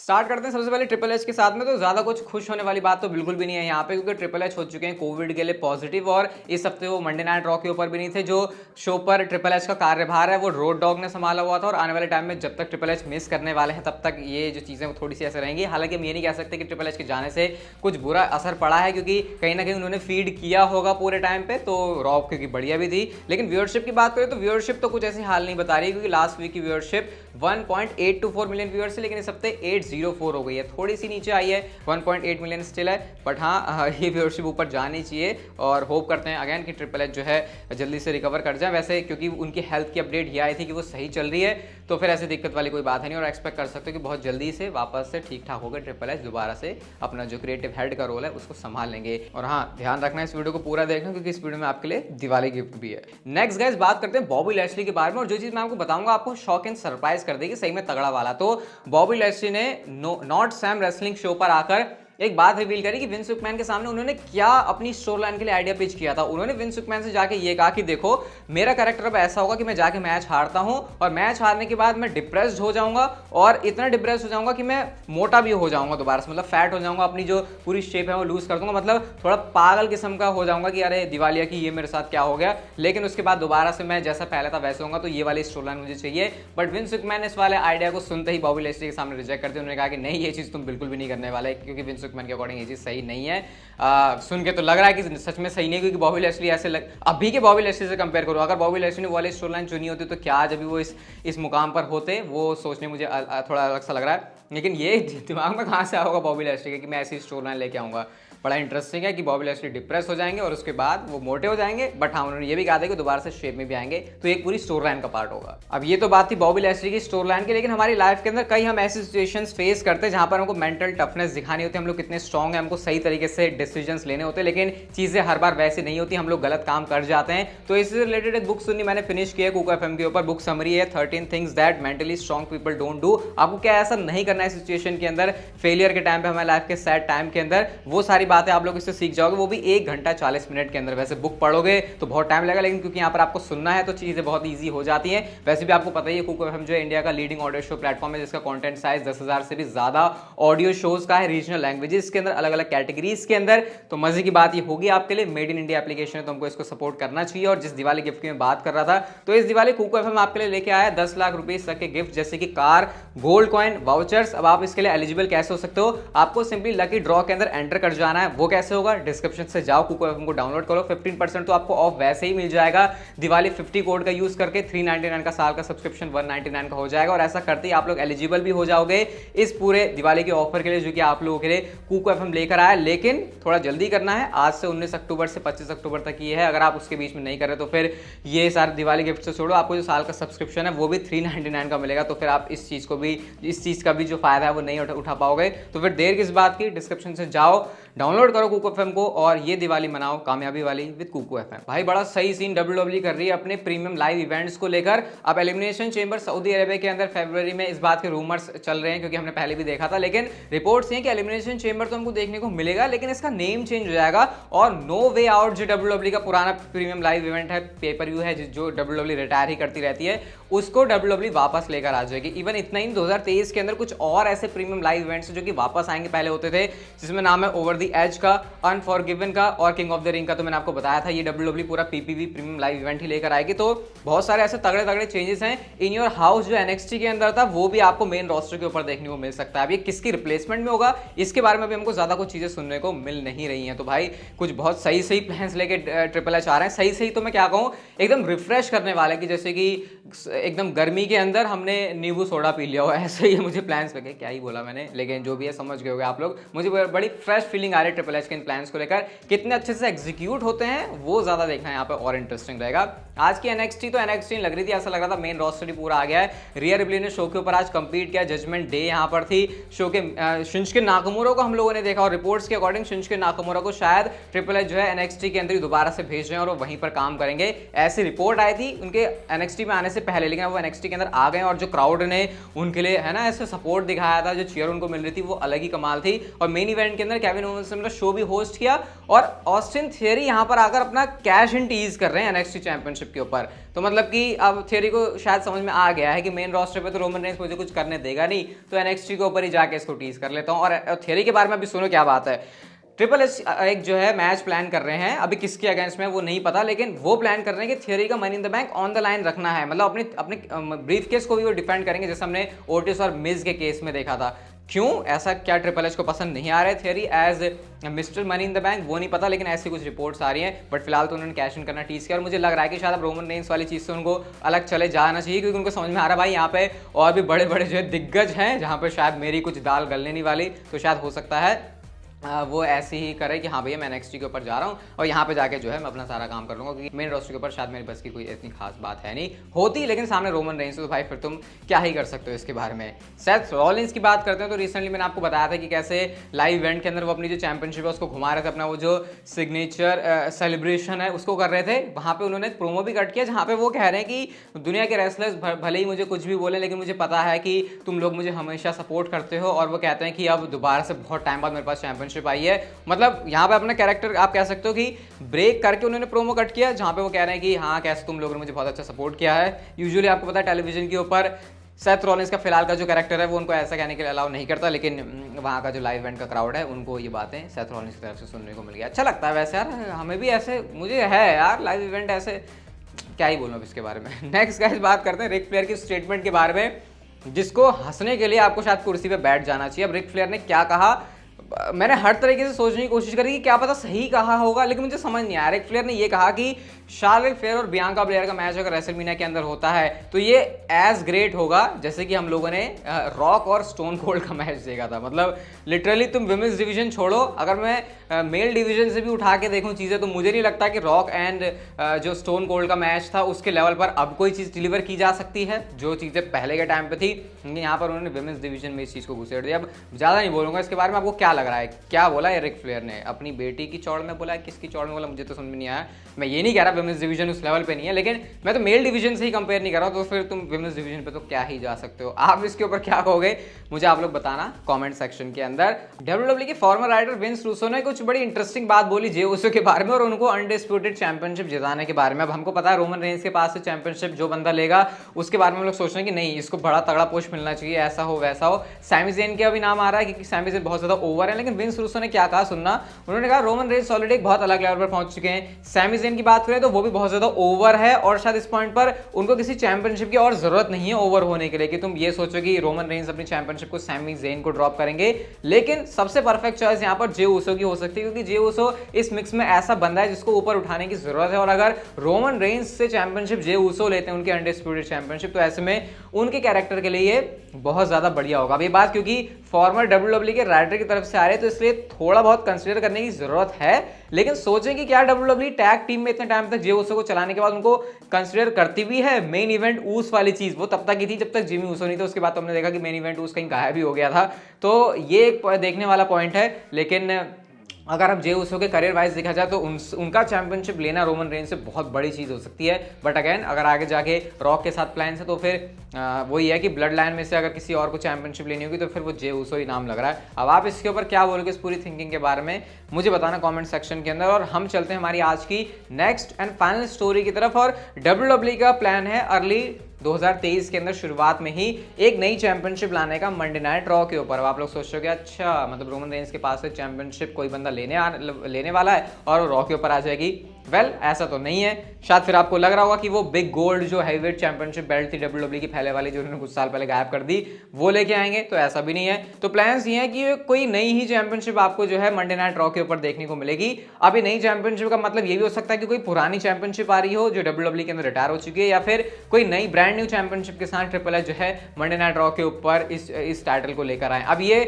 Start करते हैं सबसे पहले ट्रिपल एच के साथ में। तो ज्यादा कुछ खुश होने वाली बात तो बिल्कुल भी नहीं है यहाँ पे, क्योंकि ट्रिपल एच हो चुके हैं कोविड के लिए पॉजिटिव, और इस हफ्ते वो मंडे नाइट रॉ के ऊपर भी नहीं थे। जो शो पर ट्रिपल एच का कार्यभार है वो रोड डॉग ने संभाला हुआ था, और आने वाले टाइम में जब तक ट्रिपल एच मिस करने वाले हैं तब तक ये जो चीजें वो थोड़ी सी ऐसे रहेंगी। हालांकि हम ये नहीं कह सकते कि ट्रिपल एच के जाने से कुछ बुरा असर पड़ा है, क्योंकि कहीं ना कहीं उन्होंने फीड किया होगा पूरे टाइम पे, तो रॉ क्योंकि बढ़िया भी थी। लेकिन व्यूअरशिप की बात करें तो व्यूअरशिप तो कुछ ऐसी हाल नहीं बता रही है, क्योंकि लास्ट वीक की व्यूअरशिप 1.824 मिलियन व्यूअर्स है, लेकिन इस हफ्ते 804 हो गई है, थोड़ी सी नीचे आई है। 1.8 मिलियन स्टिल है, बट हाँ ये व्यूअरशिप ऊपर जानी चाहिए, और होप करते हैं अगेन कि ट्रिपल एच जो है जल्दी से रिकवर कर जाए। वैसे क्योंकि उनकी हेल्थ की अपडेट ये आई थी कि वो सही चल रही है, तो फिर ऐसी दिक्कत वाली कोई बात है नहीं, और एक्सपेक्ट कर सकते हो कि बहुत जल्दी से वापस से ठीक ठाक होकर ट्रिपल एच दोबारा से अपना जो क्रिएटिव हेड का रोल है उसको संभाल लेंगे। और हाँ, ध्यान रखना इस वीडियो को पूरा देखना, क्योंकि इस वीडियो में आपके लिए दिवाली गिफ्ट भी है। नेक्स्ट गाइस बात करते हैं बॉबी लैशली के बारे में, और जो चीज मैं आपको बताऊंगा आपको शॉक एंड सरप्राइज कर देगी, सही में तगड़ा वाला। तो बॉबी लैशली ने नॉट सैम रेसलिंग शो पर आकर एक बात रिवील करी कि विंस मैकमैन के सामने उन्होंने क्या अपनी स्टोर लाइन के लिए आइडिया पिच किया था। उन्होंने विंस मैकमैन से जाके ये कहा कि देखो, मेरा कैरेक्टर अब ऐसा होगा कि मैं जाके मैच हारता हूं, और मैच हारने के बाद मैं डिप्रेस्ड हो जाऊंगा, और इतना डिप्रेस्ड हो जाऊंगा कि मैं मोटा भी हो जाऊंगा दोबारा से, मतलब फैट हो जाऊंगा, अपनी जो पूरी शेप है वो लूज कर दूंगा, मतलब थोड़ा पागल किस्म का हो जाऊंगा कि अरे दिवालिया की ये मेरे साथ क्या हो गया। लेकिन उसके बाद दोबारा से मैं जैसा पहले था वैसे होगा, तो ये वाली स्टोर लाइन मुझे चाहिए। बट विंस मैकमैन इस वाले आइडिया को सुनते ही बॉबी लैशली के सामने रिजेक्ट करते, उन्होंने कहा कि नहीं, ये चीज तुम बिल्कुल भी नहीं करने वाले, क्योंकि विंस मैकमैन के अकॉर्डिंग ये चीज सही नहीं है। सुन के तो लग रहा है कि सच में सही नहीं है, क्योंकि बॉबी लैशली ऐसे अभी के बॉबी लैशली से कंपेयर करो, अगर बॉबी लैशली ने वाली स्टोर लाइन चुनी होती तो क्या आज अभी वो इस मुकाम पर होते, वो सोचने मुझे थोड़ा अलग सा लग रहा है। लेकिन ये दिमाग में कहाँ से आया होगा बॉबी लैशली के कि मैं ऐसी स्टोर लाइन लेके आऊंगा। बड़ा इंटरेस्टिंग है कि बॉबी लैशली डिप्रेस हो जाएंगे और उसके बाद वो मोटे हो जाएंगे, बट हाँ उन्होंने ये भी कहा था कि दोबारा से शेप में भी आएंगे, तो एक पूरी स्टोर लाइन का पार्ट होगा। अब ये तो बात थी बॉबी लैशली की स्टोर लाइन की, लेकिन हमारी लाइफ के अंदर कई हम ऐसी सिचुएशंस फेस करते हैं जहां पर हमको मेंटल टफनेस दिखानी होती है, हम लोग कितने स्ट्रॉन्ग हैं, हमको सही तरीके से डिसीजंस लेने होते हैं, लेकिन चीजें हर बार वैसी नहीं होती, हम लोग गलत काम कर जाते हैं। तो इससे रिलेटेड एक बुक सुनी मैंने, फिनिश किया कुको एफएम के ऊपर। बुक समरी है 13 things that mentally strong people don't do. आपको क्या ऐसा नहीं करना है सिचुएशन के अंदर, फेलियर के टाइम पे, हमारे लाइफ के सैड टाइम के अंदर, वो सारी बातें आप लोग इससे सीख जाओगे, वो भी 1 घंटा 40 मिनट के अंदर। वैसे बुक पढ़ोगे तो बहुत टाइम लगेगा, लेकिन क्योंकि यहाँ पर आपको सुनना है तो चीजें बहुत ईजी हो जाती हैं। वैसे भी आपको पता ही है कुको एफएम जो है इंडिया का लीडिंग ऑडियो शो प्लेटफॉर्म है, जिसका कंटेंट साइज 10,000 से भी ज्यादा ऑडियो शोज का है, रीजनल लैंग्वेजेस के अंदर, अलग अलग कैटेगरीज के अंदर। तो मजे की बात ये होगी आपके लिए, मेड इन इंडिया एप्लीकेशन है, तो हमको इसको सपोर्ट करना चाहिए। और जिस दिवाली गिफ्ट की मैं बात कर रहा था, तो इस दिवाली कुको एफएम आपके लिए लेके आया 10 लाख रुपीज तक के गिफ्ट, जैसे कि कार, गोल्ड कॉइन, वाउचर्स। अब आप इसके लिए एलिजिबल कैसे हो सकते हो, आपको सिंपली लकी ड्रॉ के अंदर एंटर कर जाना है। वो कैसे होगा, डिस्क्रिप्शन से जाओ, कुको एफएम को डाउनलोड करो, 15% तो आपको ऑफ वैसे ही मिल जाएगा दिवाली 50 कोड का यूज करके। 399 का साल का सब्सक्रिप्शन 199 का हो जाएगा, और ऐसा करते ही आप लोग एलिजिबल भी हो जाओगे इस पूरे दिवाली के ऑफर के लिए, जो कि आप लोगों के लिए कुको एफएम लेकर आया। लेकिन थोड़ा जल्दी करना है, आज से 19 अक्टूबर से 25 अक्टूबर तक ये है। अगर आप उसके बीच में नहीं कर रहे तो फिर ये सारे दिवाली गिफ्ट से छोड़ो, आपको जो साल का सब्सक्रिप्शन है वो भी 399 का मिलेगा, तो फिर आप इस चीज का भी जो फायदा है वो नहीं उठा पाओगे। तो फिर देर किस बात की, डिस्क्रिप्शन से जाओ, डाउनलोड करो कुको एफएम को, और ये दिवाली मनाओ कामयाबी वाली विद कुको एफएम। भाई बड़ा सही सीन डब्ल्यूडब्ल्यूई कर रही है अपने प्रीमियम लाइव इवेंट्स को लेकर। अब एलिमिनेशन चेंबर सऊदी अरेबिया के अंदर फरवरी में, इस बात के रूमर्स चल रहे हैं, क्योंकि हमने पहले भी देखा था, लेकिन रिपोर्ट्स हैं कि एलिमिनेशन चेंबर तो हमको देखने को मिलेगा, लेकिन इसका नेम चेंज हो जाएगा। और नो वे आउट जो डब्ल्यूडब्ल्यूई का पुराना प्रीमियम लाइव इवेंट है, पेपर व्यू है, जो डब्ल्यूडब्ल्यूई रिटायर ही करती रहती है, उसको डब्ल्यूडब्ल्यूई वापस लेकर आ जाएगी। इवन इतना ही 2023 के अंदर कुछ और ऐसे प्रीमियम लाइव इवेंट्स जो कि वापस आएंगे, पहले होते थे, जिसमें नाम है ओवर द एज का, अनफॉरगिवन का और किंग ऑफ द रिंग का। तो मैंने आपको बताया था ये डब्ल्यूडब्ल्यूई पूरा पीपीवी प्रीमियम लाइव इवेंट ही लेकर आएगी। तो बहुत सारे ऐसे तगड़े तगड़े चेंजेस हैं। इन योर हाउस जो एनएक्सटी के अंदर था, वो भी आपको मेन रोस्टर के ऊपर देखने को मिल सकता है। अब ये किसकी रिप्लेसमेंट में होगा, इसके बारे में भी हमको ज्यादा कुछ चीजें सुनने को मिल नहीं रही हैं। तो भाई कुछ बहुत सही सही प्लान्स लेके ट्रिपल एच आ रहे हैं। सही सही तो मैं क्या कहूँ, एकदम रिफ्रेश करने वाले, कि जैसे कि एकदम गर्मी के अंदर हमने नींबू सोडा पी लिया हो, ऐसे ही मुझे प्लान्स लगे। क्या ही बोला मैंने, लेकिन जो भी है समझ गए होगे आप लोग। मुझे बड़ी फ्रेश फीलिंग आ रही है ट्रिपल एच के इन प्लान्स को लेकर। कितने अच्छे से एग्जीक्यूट होते हैं वो ज्यादा देखना है यहाँ पे, और इंटरेस्टिंग रहेगा। आज की एनएक्सटी तो एनएक्सटी लग रही थी, ऐसा लग रहा था मेन रोस्टर ही पूरा आ गया है। रिया रिप्ली ने शो के ऊपर आज कंप्लीट किया, जजमेंट डे यहाँ पर थी। शो के शिंजुके नाकामुरा को हम लोगों ने देखा, और रिपोर्ट्स के अकॉर्डिंग शिंजुके नाकामुरा को शायद ट्रिपल एच जो है एनएक्सटी के अंदर ही दोबारा से भेज रहे हैं, और वो वहीं पर काम करेंगे। ऐसी रिपोर्ट आई थी उनके एनएक्सटी में आने से पहले, लेकिन वो एनएक्सटी के अंदर आ गए, और जो क्राउड ने उनके लिए है ना ऐसे सपोर्ट दिखाया था, जो चीयर उनको मिल रही थी, वो अलग ही कमाल थी। और मेन इवेंट के अंदर केविन ओवेंस ने शो भी होस्ट किया, और ऑस्टिन थियरी यहाँ पर आकर अपना कैश इन टीज कर रहे हैं एनएक्सटी चैंपियनशिप के ऊपर। तो तो मतलब कि अब थियरी को शायद समझ में आ गया है कि मेन रोस्टर पे तो रोमन रेंस मुझे कुछ करने देगा नहीं, तो एनएक्सटी के ऊपर ही जाके इसको टीज कर लेता हूँ। और थियरी के बारे में अभी सुनो क्या बात है। ट्रिपल एच एक जो है मैच प्लान कर रहे हैं, अभी किसके अगेंस्ट में वो नहीं पता, लेकिन वो प्लान कर रहे हैं कि थियरी का money in the bank on the line रखना है, मतलब अपने अपने ब्रीफ केस को भी वो डिफेंड करेंगे, जैसे हमने ओटिस और मिज के केस में देखा था। क्यों ऐसा, क्या ट्रिपल एच को पसंद नहीं आ रहा है theory as mister money in the bank, वो नहीं पता, लेकिन ऐसी कुछ रिपोर्ट्स आ रही हैं। बट फिलहाल तो उन्होंने कैश इन करना टीज किया और मुझे लग रहा है कि शायद अब रोमन रेंस वाली चीज़ से उनको अलग चले जाना चाहिए, क्योंकि उनको समझ में आ रहा है भाई यहाँ पे और भी बड़े बड़े जो है दिग्गज हैं जहाँ पे शायद मेरी कुछ दाल गलने नहीं वाली, तो शायद हो सकता है वो ऐसे ही करे कि हाँ भैया मैं एनएक्सटी के ऊपर जा रहा हूँ और यहाँ पे जाके जो है मैं अपना सारा काम कर लूँगा, क्योंकि मेन रोस्टर के ऊपर शायद मेरे बस की कोई इतनी खास बात है नहीं होती, लेकिन सामने रोमन रेंस तो भाई फिर तुम क्या ही कर सकते हो इसके बारे में। सेथ रॉलिंस की बात करते हैं तो रिसेंटली मैंने आपको बताया था कि कैसे लाइव इवेंट के अंदर वो अपनी जो चैंपियनशिप है उसको घुमा रहे थे, अपना वो जो सिग्नेचर सेलिब्रेशन है उसको कर रहे थे। वहाँ पे उन्होंने प्रोमो भी कट किया जहाँ पे वो कह रहे हैं कि दुनिया के रेसलर्स भले ही मुझे कुछ भी बोले, लेकिन मुझे पता है कि तुम लोग मुझे हमेशा सपोर्ट करते हो, और वो कहते हैं कि अब दोबारा से बहुत टाइम बाद मेरे पास चैंपियनशिप आई है। मतलब यहाँ पे अपना कैरेक्टर आप कह सकते हो कि ब्रेक करके उन्होंने प्रोमो कट किया, जहाँ पे वो कह रहे हैं कि हाँ कैसे तुम लोगों ने मुझे बहुत अच्छा सपोर्ट किया है। यूजुअली आपको पता है टेलीविजन के ऊपर सेथ रॉलिंस का फिलहाल का जो कैरेक्टर है वो उनको ऐसा कहने के लिए अलाउ नहीं करता, लेकिन वहाँ का जो लाइव इवेंट का क्राउड है उनको ये बातें सेथ रॉलिंस की तरफ से सुनने को मिल गया। अच्छा लगता है वैसे यार, हमें भी ऐसे, मुझे है यार लाइव इवेंट ऐसे, क्या ही बोलूँ अब इसके बारे में। नेक्स्ट गाइस बात करते हैं रिक फ्लेयर की स्टेटमेंट के बारे में, जिसको हंसने के लिए आपको शायद कुर्सी पे बैठ जाना चाहिए। अब रिक फ्लेयर ने क्या कहा, मैंने हर तरीके से सोचने की कोशिश करी कि क्या पता सही कहा होगा, लेकिन मुझे समझ नहीं आया। रिक फ्लेयर ने ये कहा कि शार्लेट फ्लेयर और बियांका ब्लेयर का मैच अगर रेसलमेनिया के अंदर होता है तो ये एज ग्रेट होगा जैसे कि हम लोगों ने रॉक और स्टोन कोल्ड का मैच देखा था। मतलब लिटरली तुम विमेंस डिवीजन छोड़ो, अगर मैं मेल डिवीजन से भी उठा के देखूं चीज़ें, तो मुझे नहीं लगता कि रॉक एंड जो स्टोन कोल्ड का मैच था उसके लेवल पर अब कोई चीज़ डिलीवर की जा सकती है जो चीज़ें पहले के टाइम पे थी। यहाँ पर उन्होंने विमेंस डिवीजन में इस चीज़ को घुसेड़ दिया। अब ज़्यादा नहीं बोलूँगा इसके बारे में, आपको क्या लग रहा है क्या बोला है रिक फ्लेयर ने? अपनी बेटी की चौड़ में बोला है, किसकी चौड़ में बोला मुझे तो समझ में नहीं आया। मैं ये नहीं कह रहा विमेंस डिवीजन उस लेवल पे नहीं है, लेकिन मैं तो मेल डिवीजन से ही कंपेयर नहीं कर रहा हूँ, तो फिर तुम विमेंस डिवीजन पे तो क्या ही जा सकते हो। आप इसके ऊपर क्या कहोगे मुझे आप लोग बताना कमेंट सेक्शन के अंदर। डब्ल्यूडब्ल्यूई के फॉर्मर राइटर विंस रूसो ने कुछ बड़ी इंटरेस्टिंग बात बोली जे उसो के बारे में और उनको अनडिस्प्यूटेड चैंपियनशिप जिताने के बारे में। अब हमको पता है रोमन रेंस के पास से चैंपियनशिप जो बंदा लेगा उसके बारे में हम लोग सोच रहे हैं कि नहीं इसको बड़ा तगड़ा पुश मिलना चाहिए, ऐसा हो वैसा हो। सैमी ज़ेन का भी नाम आ रहा है क्योंकि सैमी ज़ेन बहुत ज्यादा ओवर है, लेकिन विंस रूसो ने क्या कहा सुनना, उन्होंने कहा रोमन रेंस ऑलरेडी एक बहुत अलग लेवल पर पहुंच चुके हैं। सैमी ज़ेन की बात करें तो वो भी बहुत ज्यादा ओवर है और शायद इस पॉइंट पर उनको किसी चैंपियनशिप की और जरूरत नहीं है ओवर होने के लिए कि तुम ये सोचो कि रोमन रेंस अपनी चैंपियनशिप को सैमी ज़ेन को ड्रॉप करेंगे। लेकिन सबसे परफेक्ट चॉइस यहाँ पर जे उसो की हो सकती है, क्योंकि जे उसो इस मिक्स में ऐसा बंदा है जिसको ऊपर उठाने की जरूरत है, और अगर रोमन रेंस से चैंपियनशिप जे उसो लेते हैं उनके अनडिस्प्यूटेड चैंपियनशिप, तो ऐसे में उनके कैरेक्टर के लिए ये बहुत ज्यादा बढ़िया होगा। अब ये बात क्योंकि फॉर्मर डब्ल्यूडब्ल्यूई के राइटर की तरफ से आ रहे हैं तो इसलिए थोड़ा बहुत कंसीडर करने की जरूरत है, लेकिन सोचें कि क्या डब्ल्यूडब्ल्यूई टैग टीम में इतने टाइम तक जे उसो को चलाने के बाद उनको कंसीडर करती भी है। मेन इवेंट ऊस वाली चीज वो तब तक ही थी जब तक जिमी उसो नहीं था, उसके बाद तो हमने देखा कि मेन इवेंट ऊस कहीं गायब भी हो गया था, तो ये एक देखने वाला पॉइंट है। लेकिन अगर अब जे उसो के करियर वाइज देखा जाए तो उनका चैंपियनशिप लेना रोमन रेंस से बहुत बड़ी चीज़ हो सकती है। बट अगेन अगर आगे जाके रॉक के साथ प्लान है तो फिर वही है कि ब्लड लाइन में से अगर किसी और को चैंपियनशिप लेनी होगी तो फिर वो जे उसो ही नाम लग रहा है। अब आप इसके ऊपर क्या बोलोगे इस पूरी थिंकिंग के बारे में मुझे बताना कमेंट सेक्शन के अंदर। और हम चलते हैं हमारी आज की नेक्स्ट एंड फाइनल स्टोरी की तरफ। और डब्ल्यूडब्ल्यूई का प्लान है अर्ली 2023 के अंदर शुरुआत में ही एक नई चैंपियनशिप लाने का मंडे नाइट रॉ के ऊपर। अब आप लोग सोच रहे हो कि अच्छा मतलब रोमन रेंस के पास से चैंपियनशिप कोई बंदा लेने वाला है और रॉ के ऊपर आ जाएगी। वेल ऐसा तो नहीं है। शायद फिर आपको लग रहा होगा कि वो बिग गोल्ड जो हैवीवेट चैंपियनशिप बेल्ट थी डब्ल्यूडब्ल्यूई की पहले वाली जो उन्होंने कुछ साल पहले गायब कर दी वो लेके आएंगे, तो ऐसा भी नहीं है। तो प्लान्स ये है कि कोई नई ही चैंपियनशिप आपको जो है मंडे नाइट रॉ के ऊपर देखने को मिलेगी। अभी नई चैंपियनशिप का मतलब ये भी हो सकता है कि कोई पुरानी चैंपियनशिप आ रही हो जो डब्ल्यूडब्ल्यूई के अंदर रिटायर हो चुकी है, या फिर कोई नई ब्रांड न्यू चैंपियनशिप के साथ ट्रिपल एच जो है मंडे नाइट रॉ के ऊपर इस टाइटल को लेकर आए। अब ये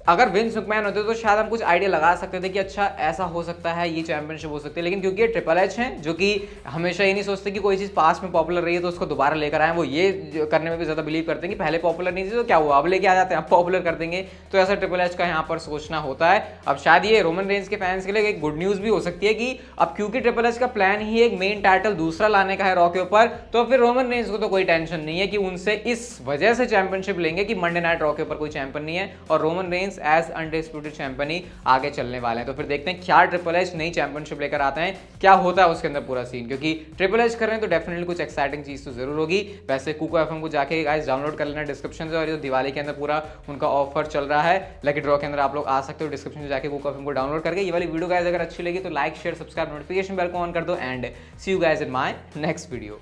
अगर विंस मैकमैन होते तो शायद हम कुछ आइडिया लगा सकते थे कि अच्छा ऐसा हो सकता है, ये चैंपियनशिप हो सकती है, लेकिन क्योंकि ये ट्रिपल एच है जो कि हमेशा ये नहीं सोचते कि कोई चीज़ पास में पॉपुलर रही है तो उसको दोबारा लेकर आए, वो ये करने में भी ज़्यादा बिलीव करते हैं कि पहले पॉपुलर नहीं थी तो क्या हुआ अब लेके आ जाते हैं, अब पॉपुलर कर देंगे। तो ऐसा ट्रिपल एच का यहाँ पर सोचना होता है। अब शायद ये रोमन रेंस के फैंस के लिए एक गुड न्यूज़ भी हो सकती है कि अब क्योंकि ट्रिपल एच का प्लान ही एक मेन टाइटल दूसरा लाने का है रॉ के ऊपर, तो फिर रोमन रेंस को तो कोई टेंशन नहीं है कि उनसे इस वजह से चैंपियनशिप लेंगे कि मंडे नाइट रॉ के ऊपर कोई चैंपियन नहीं है और Roman Reigns remains as undisputed champion ही आगे चलने वाले हैं। तो फिर देखते हैं क्या ट्रिपल एच नई चैंपियनशिप लेकर आते हैं, क्या होता है उसके अंदर पूरा सीन, क्योंकि ट्रिपल एच कर रहे हैं तो डेफिनेटली कुछ एक्साइटिंग चीज तो जरूर होगी। वैसे कुको एफएम को जाके गाइस डाउनलोड कर लेना डिस्क्रिप्शन से, और ये दिवाली के अंदर पूरा उनका ऑफर चल रहा है लकी ड्रॉ के अंदर, आप लोग आ सकते हो डिस्क्रिप्शन में जाके कुको एफएम को डाउनलोड करके। ये वाली वीडियो गाइस अगर अच्छी लगी तो like share subscribe notification bell को ऑन कर दो and see you guys in my next video.